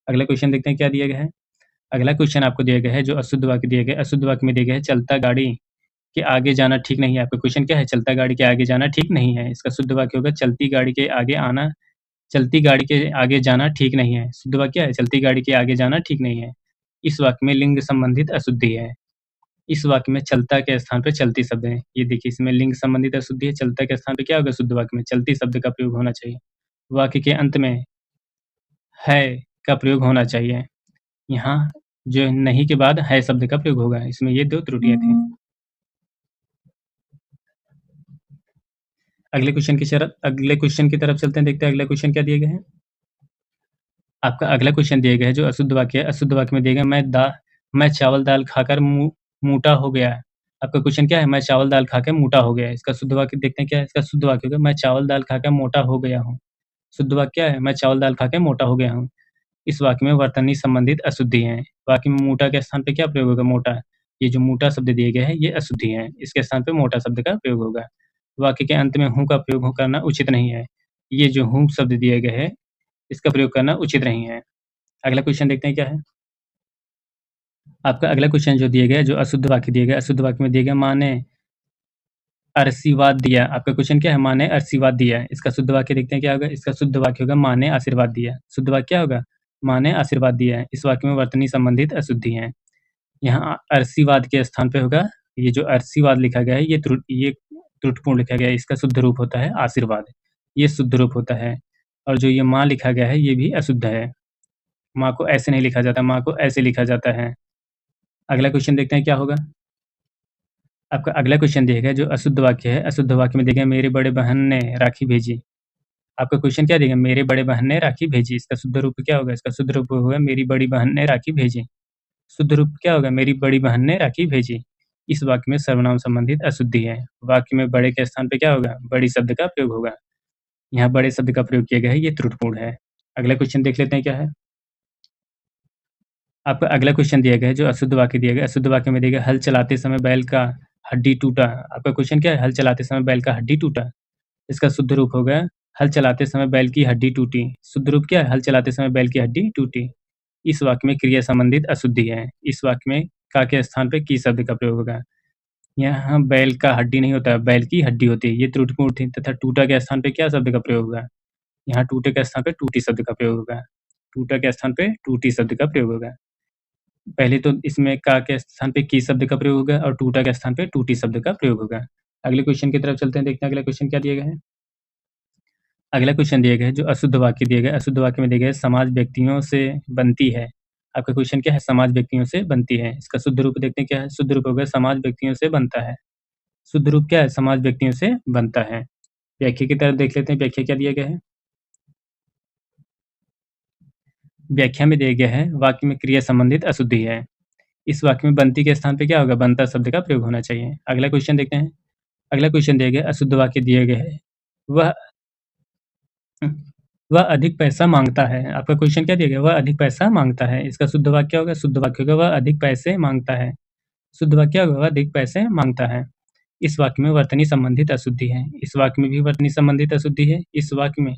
अगला क्वेश्चन देखते हैं क्या दिया गया है? अगला क्वेश्चन आपको दिया गया है, जो अशुद्ध वाक्य दिया गया है, अशुद्ध वाक्य में दिया गया है चलता गाड़ी के आगे जाना ठीक नहीं है। आपका क्वेश्चन क्या है? चलता गाड़ी के आगे जाना ठीक नहीं है। इसका शुद्ध वाक्य होगा चलती गाड़ी के आगे जाना ठीक नहीं है। शुद्ध वाक्य क्या है? चलती गाड़ी के आगे जाना ठीक नहीं है। इस वाक्य में लिंग संबंधित अशुद्धि है। इस वाक्य में चलता के स्थान पे चलती शब्द है। ये देखिए इसमें लिंग संबंधित अशुद्धि है। चलता के स्थान पे क्या होगा? शुद्ध वाक्य में चलती शब्द का प्रयोग होना चाहिए। वाक्य के अंत में है का प्रयोग होना चाहिए। यहाँ जो नहीं के बाद है शब्द का प्रयोग होगा। इसमें ये 2 त्रुटियाँ थी। अगले क्वेश्चन की तरफ चलते हैं, देखते हैं अगला क्वेश्चन क्या दिया गया है? आपका अगला क्वेश्चन दिया गया है जो अशुद्ध वाक्य है, अशुद्ध वाक्य में दिया गया मैं चावल-दाल खाकर मोटा हो गया। आपका क्वेश्चन क्या है? मैं चावल-दाल खा के मोटा हो गया। इसका शुद्ध वाक्य देखते हैं क्या है? इसका शुद्ध वाक्य होगा मैं चावल-दाल खाकर मोटा हो गया हूँ। शुद्ध वाक्य क्या है? मैं चावल-दाल खा के मोटा हो गया हूँ। इस वाक्य में वर्तनी संबंधित अशुद्धि हैं। वाक्य में मोटा के स्थान पे क्या प्रयोग होगा? मोटा। ये जो मोटा शब्द दिए गए हैं ये अशुद्धि हैं। इसके स्थान पे मोटा शब्द का प्रयोग होगा। वाक्य के अंत में हूँ का प्रयोग करना उचित नहीं है। ये जो हूँ शब्द दिए गए हैं, इसका प्रयोग करना उचित नहीं है। अगला क्वेश्चन देखते हैं क्या है? आपका अगला क्वेश्चन जो दिया गया है, जो अशुद्ध वाक्य दिया गया, अशुद्ध वाक्य में दिया गया माँ ने आशीर्वाद दिया। आपका क्वेश्चन क्या है? माँ ने आशीर्वाद दिया। इसका शुद्ध वाक्य देखते हैं क्या होगा? इसका शुद्ध वाक्य होगा माँ ने आशीर्वाद दिया। शुद्ध वाक्य क्या होगा? माँ ने आशीर्वाद दिया है। इस वाक्य में वर्तनी संबंधित अशुद्धि हैं। यहाँ अर्सीवाद के स्थान पे होगा, ये जो अर्सीवाद लिखा गया है ये त्रुटिपूर्ण लिखा गया है। इसका शुद्ध रूप होता है आशीर्वाद। ये शुद्ध रूप होता है और जो ये माँ लिखा गया है ये भी अशुद्ध है। माँ को ऐसे नहीं लिखा जाता, माँ को ऐसे लिखा जाता है। अगला क्वेश्चन देखते हैं क्या होगा? आपका अगला क्वेश्चन दिया गया जो अशुद्ध वाक्य है, अशुद्ध वाक्य में दिया गया मेरी बड़े बहन ने राखी भेजी। आपका क्वेश्चन क्या दिया गया? मेरे बड़े बहन ने राखी भेजी। इसका शुद्ध रूप क्या होगा? इसका शुद्ध रूप होगा मेरी बड़ी बहन ने राखी भेजी। शुद्ध रूप क्या होगा? मेरी बड़ी बहन ने राखी भेजी। इस वाक्य में सर्वनाम संबंधित अशुद्धि है। वाक्य में बड़े के स्थान पे क्या होगा? बड़ी शब्द का प्रयोग होगा। यहाँ बड़े शब्द का प्रयोग किया गया है, ये त्रुटिपूर्ण है। अगला क्वेश्चन देख लेते हैं क्या है? आपका अगला क्वेश्चन दिया गया है जो अशुद्ध वाक्य दिया गया है, अशुद्ध वाक्य में दिया गया हल चलाते समय बैल का हड्डी टूटा। आपका क्वेश्चन क्या है? हल चलाते समय बैल का हड्डी टूटा। इसका शुद्ध रूप होगा हल चलाते समय बैल की हड्डी टूटी। शुद्ध रूप क्या है? हल चलाते समय बैल की हड्डी टूटी। इस वाक्य में क्रिया संबंधित अशुद्धि है। इस वाक्य में का के स्थान पे की शब्द का प्रयोग होगा। यहाँ बैल का हड्डी नहीं होता है, बैल की हड्डी होती है। ये त्रुटिपूर्ण थी तथा टूटा के स्थान पे क्या शब्द का प्रयोग होगा? यहाँ टूटे के स्थान पे टूटी शब्द का प्रयोग होगा। टूटा के स्थान पे टूटी शब्द का प्रयोग होगा। पहले तो इसमें का के स्थान पे की शब्द का प्रयोग होगा और टूटा के स्थान पे टूटी शब्द का प्रयोग होगा। अगले क्वेश्चन की तरफ चलते हैं, देखते हैं अगला क्वेश्चन क्या दिया गया है। अगला क्वेश्चन दिया गया है जो अशुद्ध वाक्य दिया गया है, अशुद्ध वाक्य में दिया गया है समाज व्यक्तियों से बनती है। आपका क्वेश्चन क्या है? समाज व्यक्तियों से बनती है। इसका शुद्ध रूप देखते हैं क्या है? शुद्ध रूप होगा समाज व्यक्तियों से बनता है। शुद्ध रूप क्या है? समाज व्यक्तियों से बनता है। व्याख्या की तरफ देख लेते हैं, व्याख्या क्या दिया गया है? व्याख्या में दिया गया है वाक्य में क्रिया संबंधित अशुद्धि है। इस वाक्य में बनती के स्थान पे क्या होगा? बनता शब्द का प्रयोग होना चाहिए। अगला क्वेश्चन देखते हैं। अगला क्वेश्चन दिया गया है अशुद्ध वाक्य दिया गया है वह वह अधिक पैसा माँगता है। आपका क्वेश्चन क्या दिया गया? वह अधिक पैसा माँगता है। इसका शुद्ध वाक्य क्या होगा? शुद्ध वाक्य होगा वह अधिक पैसे माँगता है। शुद्ध वाक्य क्या होगा? वह अधिक पैसे माँगता है। इस वाक्य में वर्तनी संबंधित अशुद्धि है। इस वाक्य में भी वर्तनी संबंधित अशुद्धि है। इस वाक्य में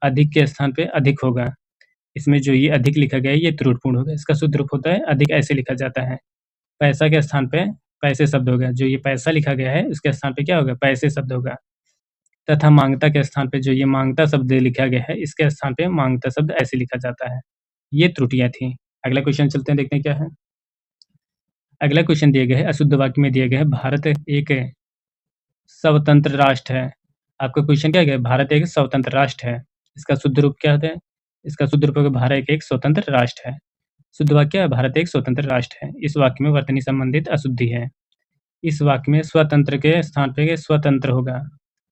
अधिक के स्थान पे अधिक होगा। इसमें जो ये अधिक लिखा गया है ये त्रुटिपूर्ण होगा। इसका शुद्ध रूप होता है अधिक ऐसे लिखा जाता है। पैसा के स्थान पे पैसे शब्द होगा। जो ये पैसा लिखा गया है उसके स्थान पे क्या होगा? पैसे शब्द होगा। तथा माँगता के स्थान पे जो ये माँगता शब्द लिखा गया है इसके स्थान पे माँगता शब्द ऐसे लिखा जाता है। ये त्रुटियाँ थी। अगला क्वेश्चन चलते हैं, देखते हैं क्या है। अगला क्वेश्चन दिया गया है अशुद्ध वाक्य में दिया गया है भारत एक स्वतंत्र राष्ट्र है। आपका क्वेश्चन क्या है? भारत एक स्वतंत्र राष्ट्र है। इसका शुद्ध रूप क्या होता है? इसका शुद्ध रूप होगा भारत एक स्वतंत्र राष्ट्र है। शुद्ध वाक्य क्या है? भारत एक स्वतंत्र राष्ट्र है। इस वाक्य में वर्तनी संबंधित अशुद्धि है। इस वाक्य में स्वतंत्र के स्थान पे स्वतंत्र होगा।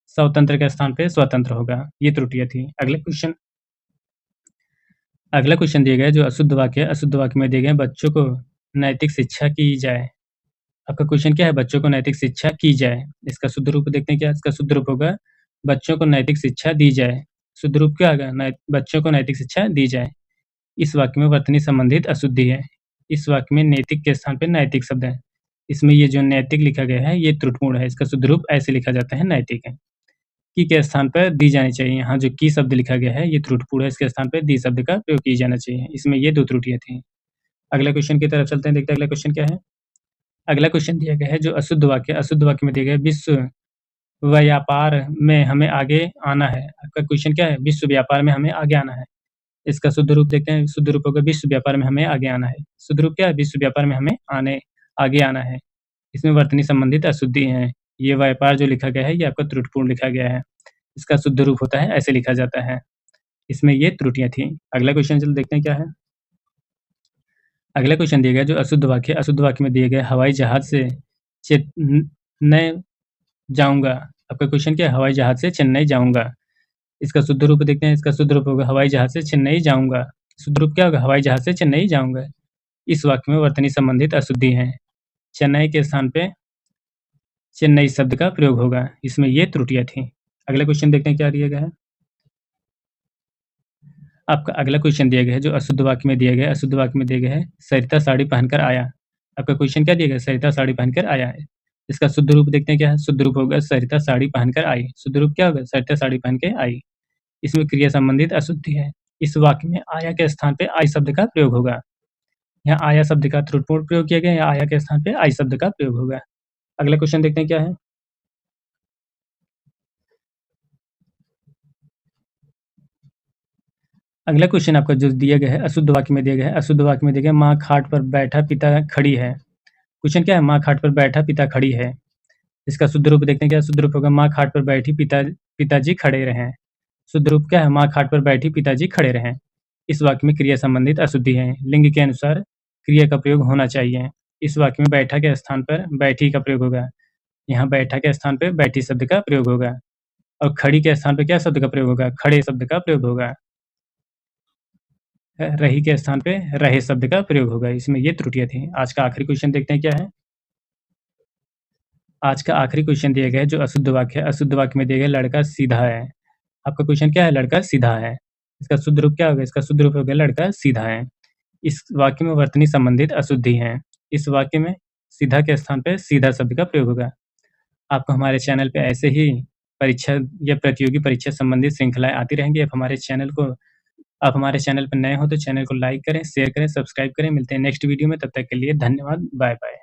स्वतंत्र के स्थान पे स्वतंत्र होगा। ये त्रुटियाँ थी। अगला क्वेश्चन दिया गया है जो अशुद्ध वाक्य है, अशुद्ध वाक्य में दिए गए हैं बच्चों को नैतिक शिक्षा की जाए। आपका क्वेश्चन क्या है? बच्चों को नैतिक शिक्षा की जाए। इसका शुद्ध रूप देखते हैं क्या है? इसका शुद्ध रूप होगा बच्चों को नैतिक शिक्षा दी जाए। शुद्ध रूप क्या होगा? बच्चों को नैतिक शिक्षा दी जाए। इस वाक्य में वर्तनी संबंधित अशुद्धि है। इस वाक्य में नैतिक के स्थान पे नैतिक शब्द है। इसमें ये जो नैतिक लिखा गया है ये त्रुटिपूर्ण है। इसका शुद्ध रूप ऐसे लिखा जाता है नैतिक है। की के स्थान पर दी जानी चाहिए। यहाँ जो की शब्द लिखा गया है ये त्रुटिपूर्ण है। इसके स्थान पे दी शब्द का प्रयोग किया जाना चाहिए। इसमें ये 2 त्रुटियाँ थी। अगला क्वेश्चन की तरफ चलते हैं, देखते हैं अगला क्वेश्चन क्या है। अगला क्वेश्चन दिया गया है जो अशुद्ध वाक्य है, अशुद्ध वाक्य में दिया गया है विश्व व्यापार में हमें आगे आना है। आपका क्वेश्चन क्या है? विश्व व्यापार में हमें आगे आना है। इसका शुद्ध रूप देखते हैं। शुद्ध रूप होगा विश्व व्यापार में हमें आगे आना है। शुद्ध रूप क्या है? विश्व व्यापार में हमें आगे आना है। इसमें वर्तनी संबंधित अशुद्धि है। ये व्यापार जो लिखा गया है ये आपका त्रुटिपूर्ण लिखा गया है। इसका शुद्ध रूप होता है ऐसे लिखा जाता है। इसमें ये त्रुटियाँ थी। अगला क्वेश्चन चलो देखते हैं क्या है। अगला क्वेश्चन दिया गया जो अशुद्ध वाक्य है, अशुद्ध वाक्य में दिए गए हवाई जहाज से चेन्नई जाऊँगा। आपका क्वेश्चन क्या है? हवाई जहाज से चेन्नई जाऊँगा। इसका शुद्ध रूप देखते हैं। इसका शुद्ध रूप होगा हवाई जहाज से चेन्नई जाऊँगा। शुद्ध रूप क्या होगा? हवाई जहाज़ से चेन्नई जाऊँगा। इस वाक्य में वर्तनी संबंधित अशुद्धि है। चेन्नई के स्थान पे चेन्नई शब्द का प्रयोग होगा। इसमें ये त्रुटियाँ थीं। अगला क्वेश्चन देखते हैं क्या दिया गया है। आपका अगला क्वेश्चन दिया गया है जो अशुद्ध वाक्य में दिया गया है। अशुद्ध वाक्य में दिया गया है सरिता साड़ी पहनकर आया। आपका क्वेश्चन क्या दिया गया है? सरिता साड़ी पहनकर आया है। इसका शुद्ध रूप देखते हैं क्या है? शुद्ध रूप होगा सरिता साड़ी पहनकर आई। शुद्ध रूप क्या होगा? सरिता साड़ी पहन के आई। इसमें क्रिया संबंधित अशुद्धि है। इस वाक्य में आया के स्थान पे आई शब्द का प्रयोग होगा। यहाँ आया शब्द का त्रुटिपूर्ण प्रयोग किया गया है, या आया के स्थान पे आई शब्द का प्रयोग होगा। अगला क्वेश्चन देखते हैं क्या है। अगला क्वेश्चन आपका जो दिया गया है अशुद्ध वाक्य में दिया गया है। अशुद्ध वाक्य में दिया गया है माँ खाट पर बैठा पिता खड़ी है। क्वेश्चन क्या है? माँ खाट पर बैठा पिता खड़ी है। इसका शुद्ध रूप देखते हैं क्या शुद्ध रूप होगा? माँ खाट पर बैठी पिताजी खड़े रहें। शुद्ध रूप क्या है? माँ खाट पर बैठी पिताजी खड़े रहें। इस वाक्य में क्रिया संबंधित अशुद्धि है। लिंग के अनुसार क्रिया का प्रयोग होना चाहिए। इस वाक्य में बैठा के स्थान पर बैठी का प्रयोग होगा। यहाँ बैठा के स्थान पे बैठी शब्द का प्रयोग होगा और खड़ी के स्थान पे क्या शब्द का प्रयोग होगा? खड़े शब्द का प्रयोग होगा। रही के स्थान पे रहे शब्द का प्रयोग होगा। इसमें ये त्रुटियाँ थी। आज का आखिरी क्वेश्चन देखते हैं क्या है। आज का आखिरी क्वेश्चन दिया गया है जो अशुद्ध वाक्य है। अशुद्ध वाक्य में दिया गया लड़का सीधा है। आपका क्वेश्चन क्या है? लड़का सीधा है। इसका शुद्ध रूप क्या होगा? इसका शुद्ध रूप होगा लड़का सीधा है। इस वाक्य में वर्तनी संबंधित अशुद्धि है। इस वाक्य में सीधा के स्थान पे सीधा शब्द का प्रयोग होगा। आपको हमारे चैनल पे ऐसे ही परीक्षा या प्रतियोगी परीक्षा संबंधित श्रृंखलाएँ आती रहेंगी। आप हमारे चैनल पर नए हो तो चैनल को लाइक करें, शेयर करें, सब्सक्राइब करें। मिलते हैं नेक्स्ट वीडियो में, तब तक के लिए धन्यवाद। बाय-बाय।